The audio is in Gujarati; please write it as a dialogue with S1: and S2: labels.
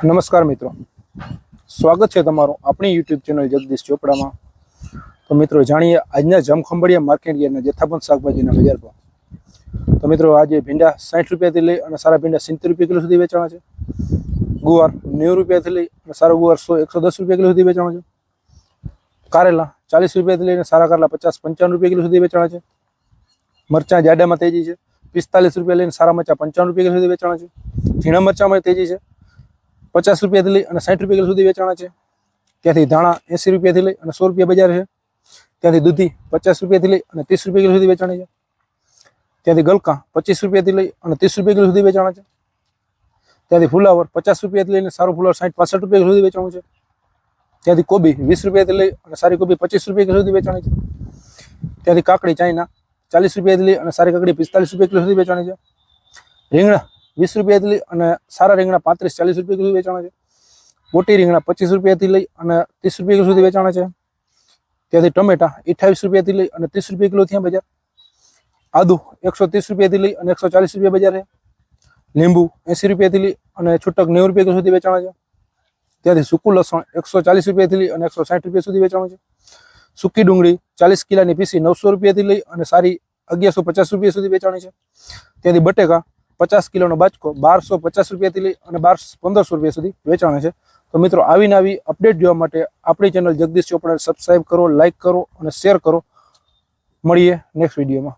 S1: નમસ્કાર મિત્રો, સ્વાગત છે તમારું આપણી યુટ્યુબ ચેનલ જગદીશ ચોપડામાં। તો મિત્રો જાણીએ આજના જમખંભાળિયા માર્કેટ યાર્ડના જથ્થાબંધ શાકભાજીના બજાર ભાવ। તો મિત્રો આજે ભીંડા 60 રૂપિયાથી લઈ અને સારા ભીંડા 70 રૂપિયા કિલો સુધી વેચાણા છે। ગુવાર 90 રૂપિયાથી લઈ અને સારો ગુવાર 110 રૂપિયા કિલો સુધી વેચાણા છે। કારેલા 40 રૂપિયાથી લઈને સારા કારેલા 50-55 રૂપિયા કિલો સુધી વેચાણા છે। મરચાં જાડામાં તેજી છે, 45 રૂપિયા લઈને સારા મરચાં 55 રૂપિયા કિલો સુધી વેચાણા છે। ઝીણા મરચાંમાં તેજી છે, 50 રૂપિયાથી લઈ અને 60 રૂપિયા કિલો સુધી વેચાણા છે। ત્યાંથી ધાણા 80 રૂપિયાથી લઈ અને 100 રૂપિયા બજાર છે। ત્યાંથી દૂધી 50 રૂપિયાથી લઈ અને 30 રૂપિયા કિલો સુધી વેચાણી છે। ત્યાંથી ગલકા 25 રૂપિયાથી લઈ અને 30 રૂપિયા કિલો સુધી વેચાણા છે। ત્યાંથી ફુલાવર 50 રૂપિયાથી લઈને સારું ફુલાવર 60-65 રૂપિયા સુધી વેચાણું છે। ત્યાંથી કોબી 20 રૂપિયાથી લઈ અને સારી કોબી 25 રૂપિયા કિલો સુધી વેચાણી છે। ત્યાંથી કાકડી ચાઇના 40 રૂપિયાથી લઈ અને સારી કાકડી 45 રૂપિયા કિલો સુધી વેચાણી છે। રીંગણા 20 રૂપિયાથી લઈ અને સારા રીંગણા 35-40 રૂપિયા કિલો વેચાણા છે। મોટી રીંગણા 25 રૂપિયાથી લઈ અને 30 રૂપિયા કિલો સુધી વેચાણા છે। ત્યાંથી ટમેટા 28 રૂપિયાથી લઈ અને 30 રૂપિયા કિલો થયા બજાર। આદુ 130 રૂપિયાથી લઈ અને 140 રૂપિયા બજાર છે। લીંબુ 80 રૂપિયાથી લઈ અને છૂટક 90 રૂપિયા કિલો સુધી વેચાણા છે। ત્યાંથી સૂકું લસણ 140 રૂપિયાથી લઈ અને 160 રૂપિયા સુધી વેચાણું છે। સૂકી ડુંગળી 40 કિલોની પીસી 900 રૂપિયાથી લઈ અને સારી 1150 રૂપિયા સુધી વેચાણી છે। ત્યાંથી બટેકા 50 કિલોનો બાચકો 1250 રૂપિયાથી લઈ અને 1500 રૂપિયા સુધી વેચાણા છે। તો મિત્રો આવીને આવી અપડેટ જોવા માટે આપણી ચેનલ જગદીશ ચોપડાને સબસ્ક્રાઇબ કરો, લાઇક કરો અને શેર કરો। મળીએ નેક્સ્ટ વિડીયોમાં।